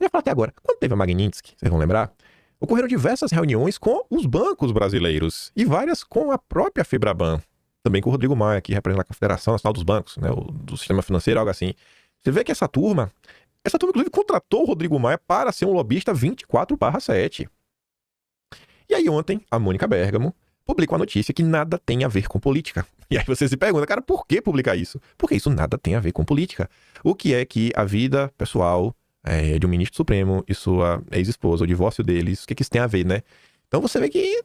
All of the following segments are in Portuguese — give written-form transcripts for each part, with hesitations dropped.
Já falei até agora, quando teve a Magnitsky, vocês vão lembrar, ocorreram diversas reuniões com os bancos brasileiros e várias com a própria Febraban, também com o Rodrigo Maia, que representa a Confederação Nacional dos Bancos, né, do Sistema Financeiro, algo assim. Você vê que essa turma inclusive contratou o Rodrigo Maia para ser um lobista 24/7. E aí ontem, a Mônica Bergamo publica uma notícia que nada tem a ver com política. E aí você se pergunta, cara, por que publicar isso? Porque isso nada tem a ver com política. O que é que a vida pessoal de um ministro supremo e sua ex-esposa, o divórcio deles, o que isso tem a ver, né? Então você vê que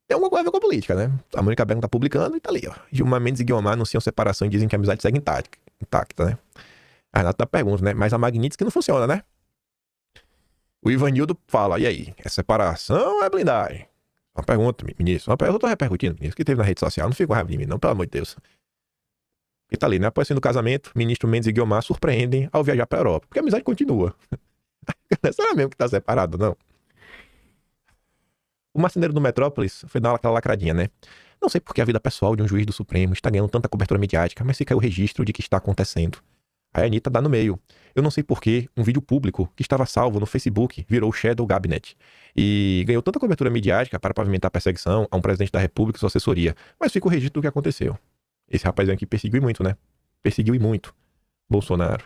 tem alguma coisa a ver com a política, né? A Mônica Bergamo tá publicando e tá ali, ó. Gilmar Mendes e Guiomar anunciam separação e dizem que a amizade segue intacta, né? A Renata pergunta, né? Mas a Magnitsky não funciona, né? O Ivanildo fala, e aí? É separação ou é blindagem? Uma pergunta, ministro. Eu tô repercutindo, ministro, que teve na rede social. Não fica com raiva de mim, não, pelo amor de Deus. E tá ali, né? Após o casamento, ministro Mendes e Guiomar surpreendem ao viajar pra Europa. Porque a amizade continua. Não é só mesmo que tá separado, não. O marceneiro do Metrópolis foi dar aquela lacradinha, né? Não sei por que a vida pessoal de um juiz do Supremo está ganhando tanta cobertura midiática, mas fica aí o registro de que está acontecendo. Aí a Anitta dá no meio. Eu não sei por que um vídeo público que estava salvo no Facebook virou o Shadow Cabinet e ganhou tanta cobertura midiática para pavimentar a perseguição a um presidente da República e sua assessoria. Mas fica o registro do que aconteceu. Esse rapazinho aqui perseguiu e muito, né? Perseguiu e muito Bolsonaro.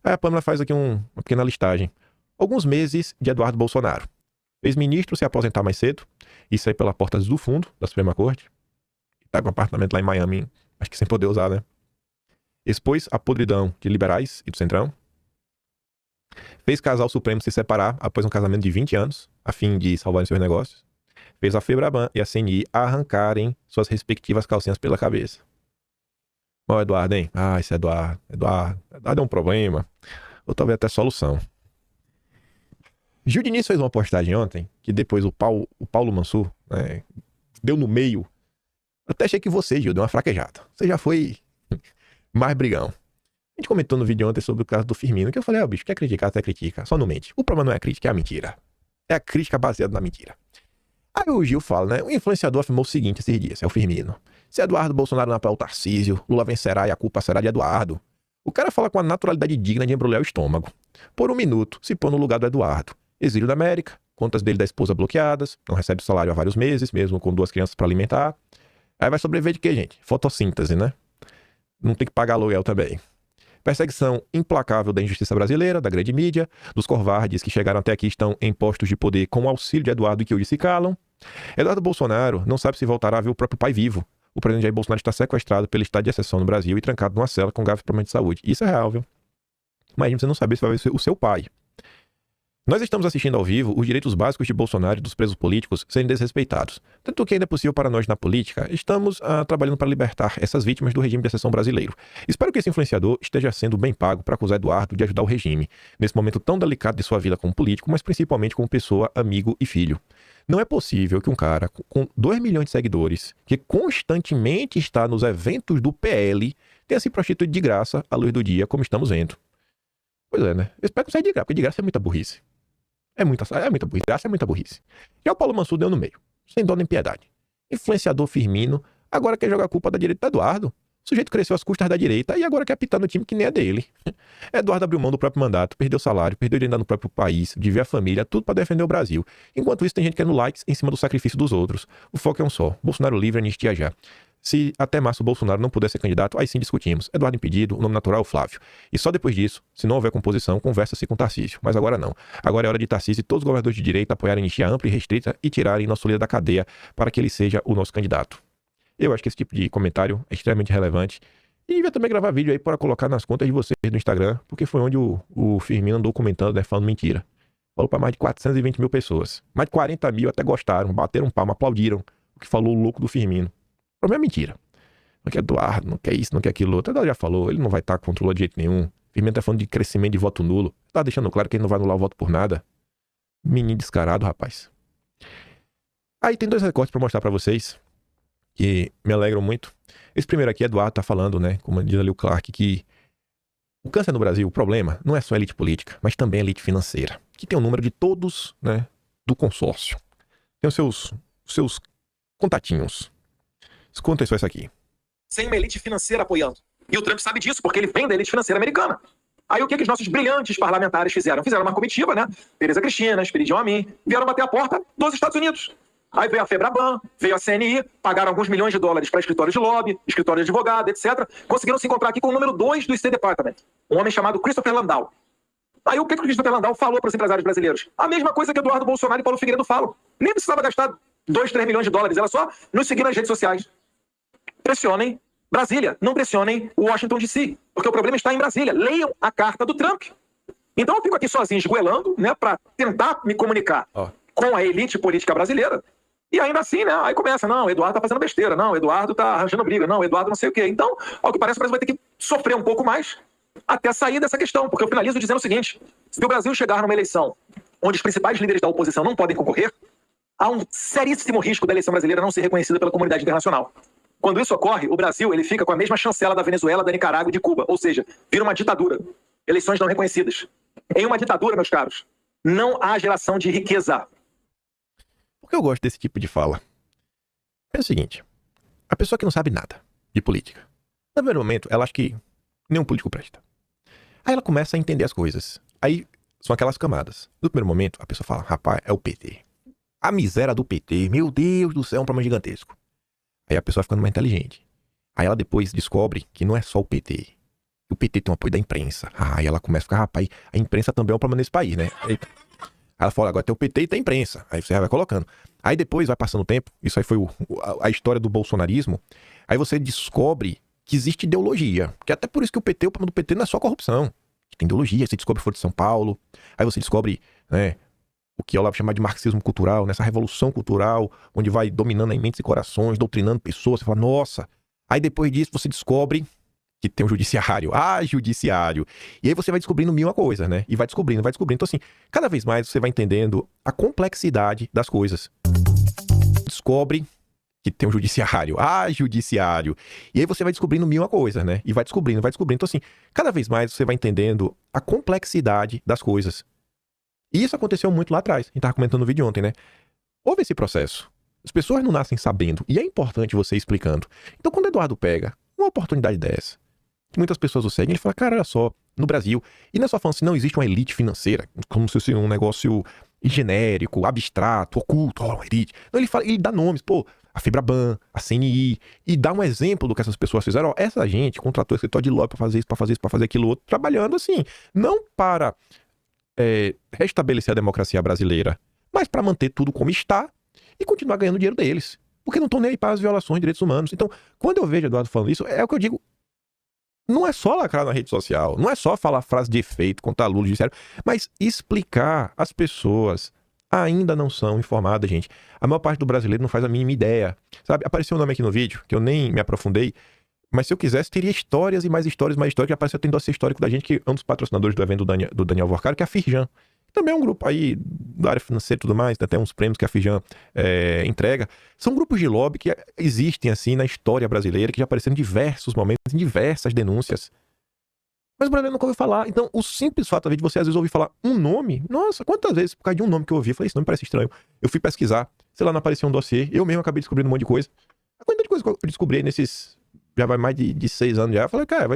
Aí a Pâmela faz aqui uma pequena listagem. Alguns meses de Eduardo Bolsonaro. Fez ministro se aposentar mais cedo e sair pela porta do fundo da Suprema Corte. Tá com um apartamento lá em Miami, acho que sem poder usar, né? Expôs a podridão de liberais e do Centrão. Fez casal Supremo se separar após um casamento de 20 anos, a fim de salvarem seus negócios. Fez a Febraban e a CNI arrancarem suas respectivas calcinhas pela cabeça. Ó, Eduardo, hein? Ah, esse Eduardo é um problema. Ou talvez até solução. Gil Diniz fez uma postagem ontem, que depois o Paulo Mansur, né, deu no meio. Eu até achei que você, Gil, deu uma fraquejada. Você já foi mais brigão. A gente comentou no vídeo ontem sobre o caso do Firmino, que eu falei, bicho, quer criticar, até critica. Só não mente. O problema não é a crítica, é a mentira. É a crítica baseada na mentira. Aí o Gil fala, né? O influenciador afirmou o seguinte esses dias, é o Firmino. Se Eduardo Bolsonaro não apoia o Tarcísio, Lula vencerá e a culpa será de Eduardo. O cara fala com a naturalidade digna de embrulhar o estômago. Por um minuto, se pôr no lugar do Eduardo. Exílio da América, contas dele da esposa bloqueadas, não recebe salário há vários meses, mesmo com 2 crianças para alimentar. Aí vai sobreviver de quê, gente? Fotossíntese, né? Não tem que pagar aluguel também. Perseguição implacável da injustiça brasileira, da grande mídia, dos covardes que chegaram até aqui estão em postos de poder com o auxílio de Eduardo e que hoje se calam. Eduardo Bolsonaro não sabe se voltará a ver o próprio pai vivo. O presidente Jair Bolsonaro está sequestrado pelo estado de exceção no Brasil e trancado numa cela com grave problema de saúde. Isso é real, viu? Imagina você não saber se vai ver o seu pai. Nós estamos assistindo ao vivo os direitos básicos de Bolsonaro e dos presos políticos serem desrespeitados. Tanto que ainda é possível para nós na política, estamos trabalhando para libertar essas vítimas do regime de exceção brasileiro. Espero que esse influenciador esteja sendo bem pago para acusar Eduardo de ajudar o regime, nesse momento tão delicado de sua vida como político, mas principalmente como pessoa, amigo e filho. Não é possível que um cara com 2 milhões de seguidores, que constantemente está nos eventos do PL, tenha se prostituído de graça à luz do dia, como estamos vendo. Pois é, né? Eu espero que não saia de graça, porque de graça é muita burrice. É muita burrice. Graça é muita burrice. Já o Paulo Mansur deu no meio. Sem dó nem piedade. Influenciador Firmino. Agora quer jogar a culpa da direita do Eduardo. O sujeito cresceu às custas da direita e agora quer apitar no time que nem é dele. Eduardo abriu mão do próprio mandato, perdeu salário, perdeu dinheiro no próprio país, de ver a família, tudo para defender o Brasil. Enquanto isso, tem gente querendo likes em cima do sacrifício dos outros. O foco é um só. Bolsonaro livre, anistia já. Se até março o Bolsonaro não puder ser candidato, aí sim discutimos. Eduardo impedido, o nome natural é o Flávio. E só depois disso, se não houver composição, conversa-se com Tarcísio. Mas agora não. Agora é hora de Tarcísio e todos os governadores de direita apoiarem a anistia ampla e restrita e tirarem nosso líder da cadeia para que ele seja o nosso candidato. Eu acho que esse tipo de comentário é extremamente relevante. E devia também gravar vídeo aí para colocar nas contas de vocês no Instagram, porque foi onde o Firmino andou comentando, né, falando mentira. Falou para mais de 420 mil pessoas. Mais de 40 mil até gostaram, bateram palma, aplaudiram o que falou o louco do Firmino. O problema é mentira. Não quer Eduardo, não quer isso, não quer aquilo outro. Eduardo já falou, ele não vai estar controlado de jeito nenhum. Firmino tá falando de crescimento de voto nulo. Tá deixando claro que ele não vai anular o voto por nada. Menino descarado, rapaz. Aí tem 2 recortes para mostrar para vocês que me alegram muito. Esse primeiro aqui, Eduardo tá falando, né, como diz ali o Clark, que o câncer no Brasil, o problema, não é só a elite política, mas também a elite financeira, que tem o número de todos, né, do consórcio. Tem os seus contatinhos. Escuta só isso aqui. Sem uma elite financeira apoiando. E o Trump sabe disso, porque ele vem da elite financeira americana. Aí o que os nossos brilhantes parlamentares fizeram? Fizeram uma comitiva, né? Tereza Cristina, Esperidião Amin, vieram bater a porta dos Estados Unidos. Aí veio a Febraban, veio a CNI, pagaram alguns milhões de dólares para escritórios de lobby, escritórios de advogado, etc. Conseguiram se encontrar aqui com o número 2 do State Department, um homem chamado Christopher Landau. Aí o que o Christopher Landau falou para os empresários brasileiros? A mesma coisa que Eduardo Bolsonaro e Paulo Figueiredo falam. Nem precisava gastar 2, 3 milhões de dólares, era só nos seguir nas redes sociais. Pressionem Brasília, não pressionem Washington DC, porque o problema está em Brasília. Leiam a carta do Trump. Então eu fico aqui sozinho esgoelando, né, para tentar me comunicar com a elite política brasileira. E ainda assim, né, aí começa, não, o Eduardo tá fazendo besteira, não, o Eduardo tá arranjando briga, não, o Eduardo não sei o quê. Então, ao que parece, o Brasil vai ter que sofrer um pouco mais até sair dessa questão, porque eu finalizo dizendo o seguinte: se o Brasil chegar numa eleição onde os principais líderes da oposição não podem concorrer, há um seríssimo risco da eleição brasileira não ser reconhecida pela comunidade internacional. Quando isso ocorre, o Brasil ele fica com a mesma chancela da Venezuela, da Nicarágua e de Cuba, ou seja, vira uma ditadura. Eleições não reconhecidas. Em uma ditadura, meus caros, não há geração de riqueza. Por que eu gosto desse tipo de fala? É o seguinte, a pessoa que não sabe nada de política, no primeiro momento, ela acha que nenhum político presta. Aí ela começa a entender as coisas. Aí são aquelas camadas. No primeiro momento, a pessoa fala, rapaz, é o PT. A miséria do PT, meu Deus do céu, é um problema gigantesco. Aí a pessoa vai ficando mais inteligente. Aí ela depois descobre que não é só o PT. O PT tem um apoio da imprensa. Aí ela começa a ficar, rapaz, a imprensa também é um problema nesse país, né? Aí ela fala, agora tem o PT e tem a imprensa. Aí você vai colocando. Aí depois vai passando o tempo, isso aí foi a história do bolsonarismo. Aí você descobre que existe ideologia. Que até por isso que o problema do PT não é só corrupção. Que tem ideologia, você descobre a Folha de São Paulo. Aí você descobre, né, o que Olavo chama de marxismo cultural, nessa revolução cultural, onde vai dominando em mentes e corações, doutrinando pessoas. Você fala, nossa. Aí depois disso você descobre que tem um judiciário. Judiciário. E aí você vai descobrindo mil uma coisa, né? E vai descobrindo, vai descobrindo. Então assim, cada vez mais você vai entendendo a complexidade das coisas. Descobre que tem um judiciário. Judiciário. E aí você vai descobrindo mil uma coisa, né? E vai descobrindo, vai descobrindo. Então assim, cada vez mais você vai entendendo a complexidade das coisas. E isso aconteceu muito lá atrás. A gente estava comentando no vídeo ontem, né? Houve esse processo. As pessoas não nascem sabendo. E é importante você ir explicando. Então, quando o Eduardo pega uma oportunidade dessa, que muitas pessoas o seguem, ele fala, cara, olha só, no Brasil, e não é só falando assim, não existe uma elite financeira, como se fosse um negócio genérico, abstrato, oculto, uma elite. Não, ele dá nomes, pô, a Febraban, a CNI, e dá um exemplo do que essas pessoas fizeram. Ó, essa gente contratou escritório de lobby pra fazer isso, pra fazer isso, pra fazer aquilo outro, trabalhando assim, não para restabelecer a democracia brasileira, mas para manter tudo como está e continuar ganhando dinheiro deles. Porque não estão nem aí para as violações de direitos humanos. Então, quando eu vejo Eduardo falando isso, é o que eu digo. Não é só lacrar na rede social, não é só falar frase de efeito, contar Lula de sério, mas explicar. As pessoas ainda não são informadas, gente. A maior parte do brasileiro não faz a mínima ideia. Sabe, apareceu um nome aqui no vídeo, que eu nem me aprofundei, mas se eu quisesse, teria histórias e mais histórias, mais histórias, que apareceu tendo dossiê histórico da gente, que é um dos patrocinadores do evento do Daniel Vorcaro, que é a Firjan. Também é um grupo aí da área financeira e tudo mais, tem até uns prêmios que a Firjan entrega. São grupos de lobby que existem, assim, na história brasileira, que já apareceram em diversos momentos, em diversas denúncias. Mas o brasileiro nunca ouviu falar. Então, o simples fato de você, às vezes, ouvir falar um nome, nossa, quantas vezes, por causa de um nome que eu ouvi, eu falei, esse nome parece estranho. Eu fui pesquisar, sei lá, não apareceu um dossiê, eu mesmo acabei descobrindo um monte de coisa. A quantidade de coisa que eu descobri nesses... Já vai mais de 6 anos já. Eu falei, cara,